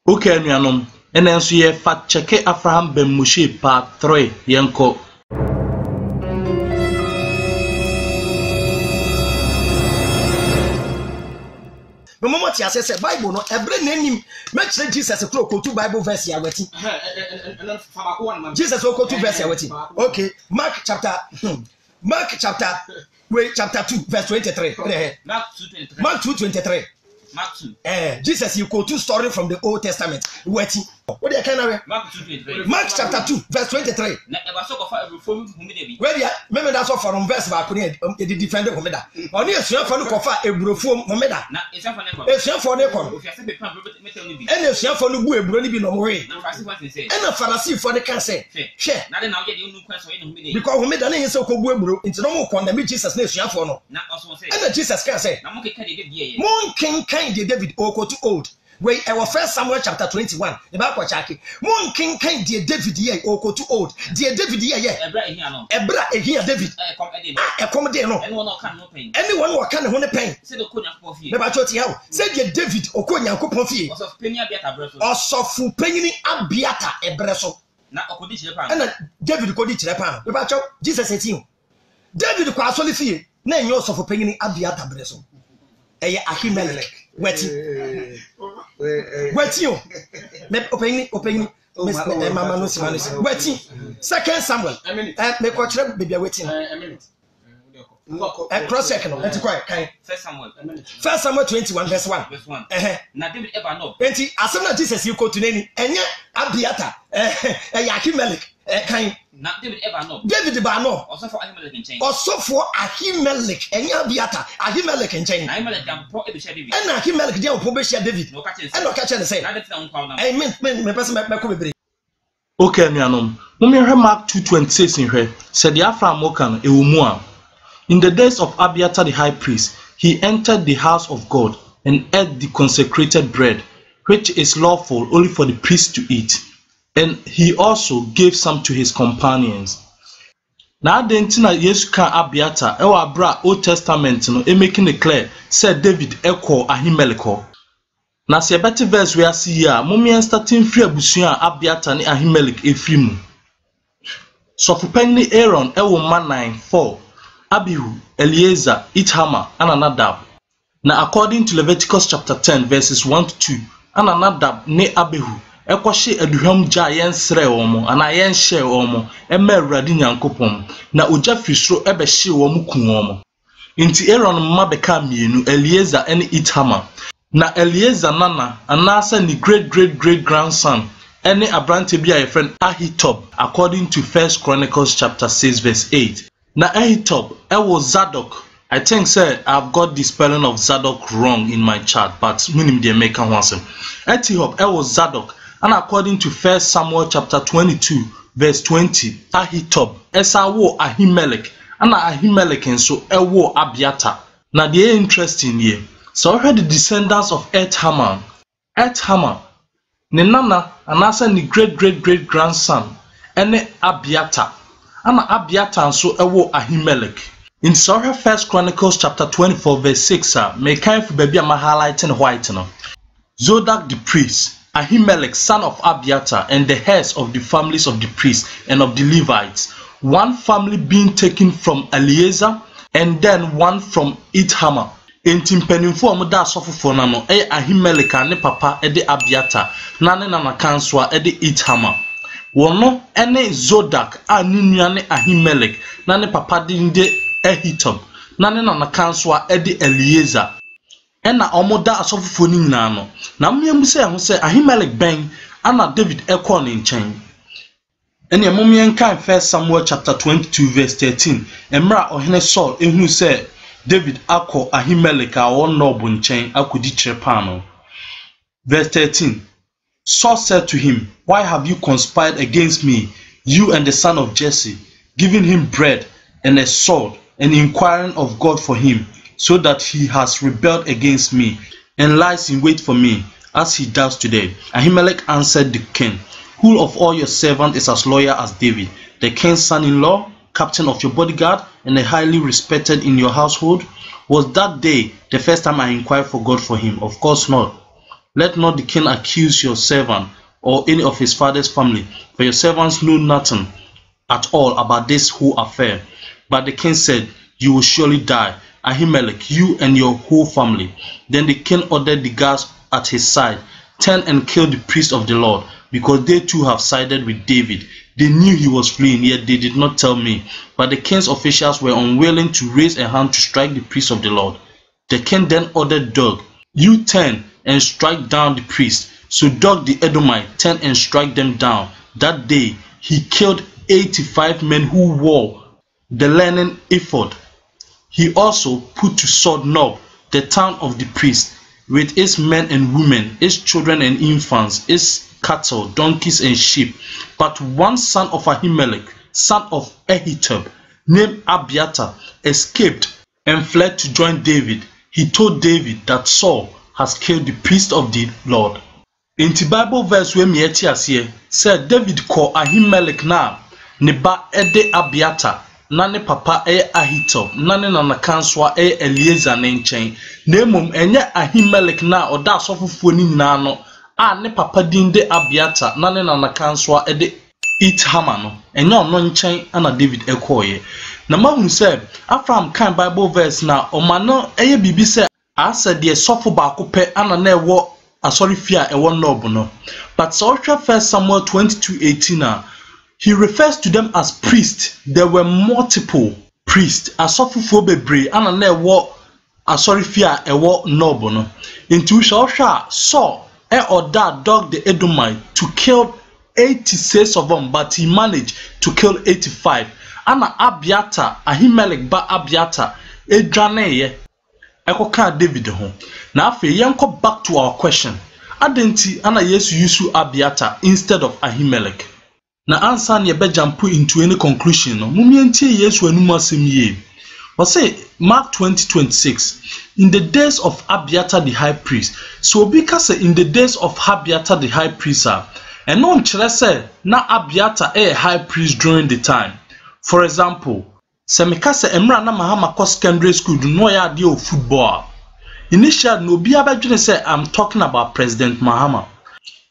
Okay, nuanom. And then so ye fact check Abraham Ben Moshe part 3 yenko. The moment he says Bible no every name make Jesus a quote to Bible verse here waiting. Jesus will quote 2 verse here waiting. Okay, Mark chapter 2 verse 23. Mark 2:23. Jesus, you quote 2 story from the Old Testament. Waiting. What do you kind of Mark chapter 2 verse 23. Where you remember that's what from verse back when the defender Homeda. Only a son for Kofa a brofum Homeda. A son for Necon. And a son for Nubu Bruni be no way. And a Pharisee for the cancer. Share. Because Homeda is so cool into no more condemn Jesus nation for no. And Jesus can say, Moon King kind David Oko too old. Wait, our first Samuel chapter 21. The Bible chaki. Moon King kind dear David ye Oko too old. Dear David ye Ebra here David. Accommodate no. Anyone who can hold a pain. Never told you how. Say dear David Okonya Kopofi. Or sofu penny abiata ebreso. And David Kodich Japan. About Jesus said you. David Kwasoli fee. Name yours of penny abiata breso. Ahimelech. Weti you opening Mama no Simanis. Weti 2 Samuel. Me coach baby waiting. Cross check no. Enti kwai. 1 Samuel 21 verse 1. Na David ever no. Enti asem Jesus you quote nani. Enye Abiata. Ahimelech. Kan na David ever no. David ba no. Also for Ahimelech in chain. Also for Ahimelech. Enye Abiata. Ahimelech in chain. Ahimelech jam po e be share David. And Ahimelech dey po be share David. No catch. And no catch say. Na David na nkwa na. Me person me ko bebre. Okay, nuanom. Mummy Mark 2:26 in here. Said the Abraham Mokan ewumu. In the days of Abiathar the high priest, he entered the house of God and ate the consecrated bread, which is lawful only for the priest to eat. And he also gave some to his companions. Now dentina Yesu kan Abiathar ewa bra Old Testament no making it clear said David eko Ahimelech. Na se beti verse we see here, mummy starting free abusuan Abiathar ni Ahimelech efiri mu. So for penny Aaron ewo man 9:4. Abihu, Eliezer, Ithamar, and Nadab. Now according to Leviticus chapter 10 verses 1-2, and Nadab ne Abihu, ekwashi aduham gya yen sre omo, ana yen share omo, ema Awurade Nyankopon, na ogya fisro ebe hye omo ku omo. Inti Aaron mma beka mienu, Eliezer and Ithamar. Na Eliezer nana, anasa ni great grandson, ene abrante bi a friend Ahitob, according to 1 Chronicles chapter 6 verse 8. Na Ahitob, was Zadok. I think sir, I've got the spelling of Zadok wrong in my chart, but minim the American one. Ahitob, was Zadok, and according to 1 Samuel chapter 22, verse 20, Ahitob, Esawo Ahimelech, and Ahimelech and so Ewo Abiathar. Now the interesting here. So I heard the descendants of Ethamar, Nenana, and also the great grandson, and Abiathar. Ana Abiathar so ewo Ahimelech. In Sorry 1 Chronicles chapter 24 verse 6 may kind for baby am highlighting white no. Zadok the priest, Ahimelech son of Abiathar, and the heads of the families of the priests and of the Levites, one family being taken from Eliezer and then one from Ithamar. Enti mpanimfo amuda asofofo na no Ahimelech ne papa de Abiathar na ne nana kanswa de Ithamar. Wono ene Zadok a nunua ne Ahimelech na ne papa de Ahitob na ne nana kanswa de Eliezer ena omoda asofofo ni nyina no na mmemu se Ahimelech ben ana David ekọ ne nchen ene mmomien kan 1 Samuel chapter 22 verse 13 emra ohene Saul ehunu se David akọ Ahimelech a wonno obo nchen akodi kirepano. Verse 13, Saul said to him, "Why have you conspired against me, you and the son of Jesse, giving him bread and a sword, and inquiring of God for him, so that he has rebelled against me, and lies in wait for me, as he does today?" Ahimelech answered the king, "Who of all your servants is as loyal as David, the king's son-in-law, captain of your bodyguard, and a highly respected in your household? Was that day the first time I inquired for God for him? Of course not. Let not the king accuse your servant or any of his father's family, for your servants know nothing at all about this whole affair. But the king said, you will surely die, Ahimelech, you and your whole family. Then the king ordered the guards at his side, turn and kill the priest of the Lord, because they too have sided with David. They knew he was fleeing, yet they did not tell me. But the king's officials were unwilling to raise a hand to strike the priest of the Lord. The king then ordered Doeg, you turn and strike down the priest. So Doeg the Edomite turned and struck them down. That day he killed 85 men who wore the linen ephod. He also put to sword Nob, the town of the priest, with its men and women, its children and infants, its cattle, donkeys and sheep. But one son of Ahimelech, son of Ahitub, named Abiathar, escaped and fled to join David. He told David that Saul has killed the priest of the Lord. In the Bible verse where me eti said David called Ahimelech na ne ba ede Abiathar na ne papa Ahitub na ne nanakansoa Eliezer ne nchen na emom enye Ahimelech na oda asofofuo ni nyina no a ne papa din de Abiathar na ne nanakansoa ede Ithama no enye ono nchen ana David ekoye na mahunu se Abraham kan Bible verse na omano bibi se asa de sofo ba kope ana na ewo asori fia ewo Nob no. But so 1 Samuel 22:18 he refers to them as priests. There were multiple priests. Asofufo bebre ana na ewo asori fia ewo Nob no. Into Saul ordered Doeg the Edomite to kill 86 of them, but he managed to kill 85. Ana Abiathar, Ahimelech ba Abiathar, edwaneye ekoka David ho. Na afi yenko back to our question. Adenti ana Yesu yusu Abiathar instead of Ahimelech. Na answer ne be jump into any conclusion no. Mumientie Yesu anum asem ye. We say Mark 20:26. In the days of Abiathar the high priest. So because in the days of Abiathar the high priest and no nkyere say na Abiathar high priest during the time. For example, semikase emra na Mahama ko secondary school do no ya de of football. Initially no bi abadwene say I'm talking about President Mahama.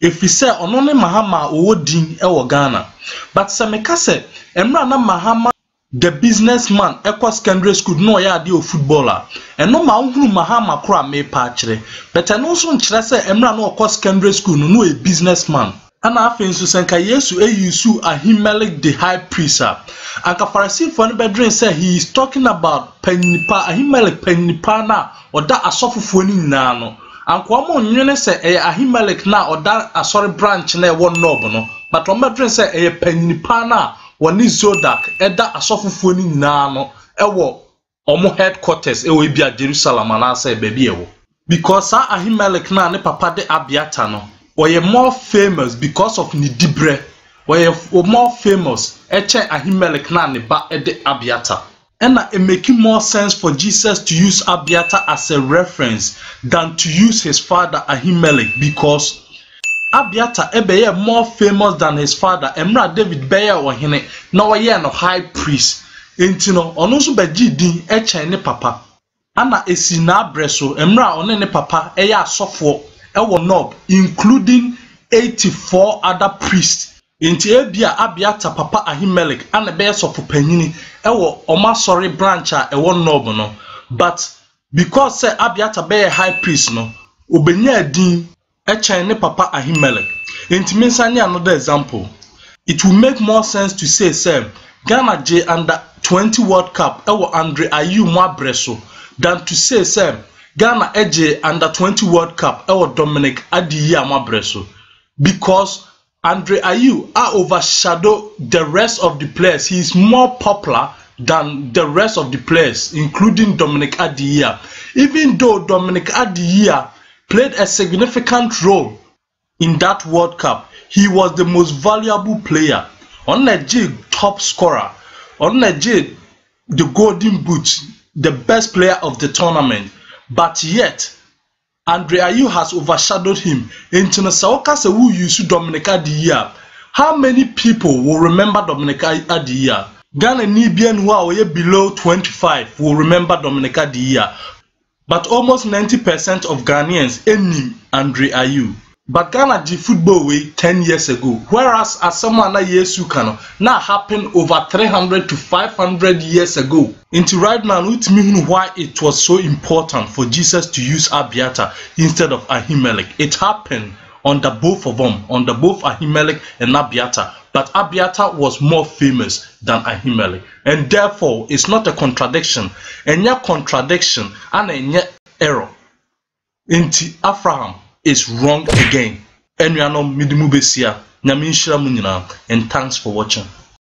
If we say onone Mahama owodin ewo Ghana, but semikase emra na Mahama the businessman ekwa secondary school no ya de of footballer. And no ma hunu Mahama kra me pa kire. But no so nkyere say emra na okwa secondary school no a businessman. Ana afin so senka Yesu yusu Ahimelech the high priest. Anka Pharisee for no bedrin say he is talking about penipa Ahimelech penipa na oda asofofo ni nyina no. Anka omo nwene say Ahimelech na oda asori branch na ewo Nob no. But omo bedrin say penipa na woni Zodak eda asofofo ni nyina no ewo omo headquarters ewo bia Jerusalem na say baby ewo. Because Ahimelech na ne papa de Abiathar no were more famous because of Nidibre. Were more famous eche Ahimelech na ne ba ede Abiathar. And it making more sense for Jesus to use Abiathar as a reference than to use his father Ahimelech, because Abiathar ebeye more famous than his father. Emra David beye ohene na oye no high priest. Enti no ono so beji din eche ne papa. Ana esi na abreso emra one ne papa eye asofo ewo Nob, including 84 other priests. Inti ebia Abiathar papa Ahimelech ana be sofo panyini ewo omasori branch ewo Nob no. But because say Abiathar be high priest no, obenya din echen ne papa Ahimelech. Inti mensani another example. It will make more sense to say Ghana J under 20 World Cup ewo Andre Ayew mo abreso than to say Ghana AJ under 20 World Cup ewo Dominic Adiyi amabreso, because Andre Ayew overshadow the rest of the players. He is more popular than the rest of the players, including Dominic Adiyi. Even though Dominic Adiyi played a significant role in that World Cup, he was the most valuable player. On the top scorer, on the golden boot, the best player of the tournament. But yet, Andre Ayew has overshadowed him. Into Nasaoka se who use Dominic Adiyi. How many people will remember Dominic Adiyi? Ghana Nibian who are below 25 will remember Dominic Adiyi. But almost 90% of Ghanaians enim Andre Ayew. But Ghana did football way 10 years ago, whereas as someone na Yesu kano now happened over 300 to 500 years ago. Into right now, it means why it was so important for Jesus to use Abiathar instead of Ahimelech. It happened under both of them, under both Ahimelech and Abiathar. But Abiathar was more famous than Ahimelech, and therefore it's not a contradiction. And your contradiction and a error. Into Abraham is wrong again. And we are not midimu besia. Nyame nhyira mu nyinaa, and thanks for watching.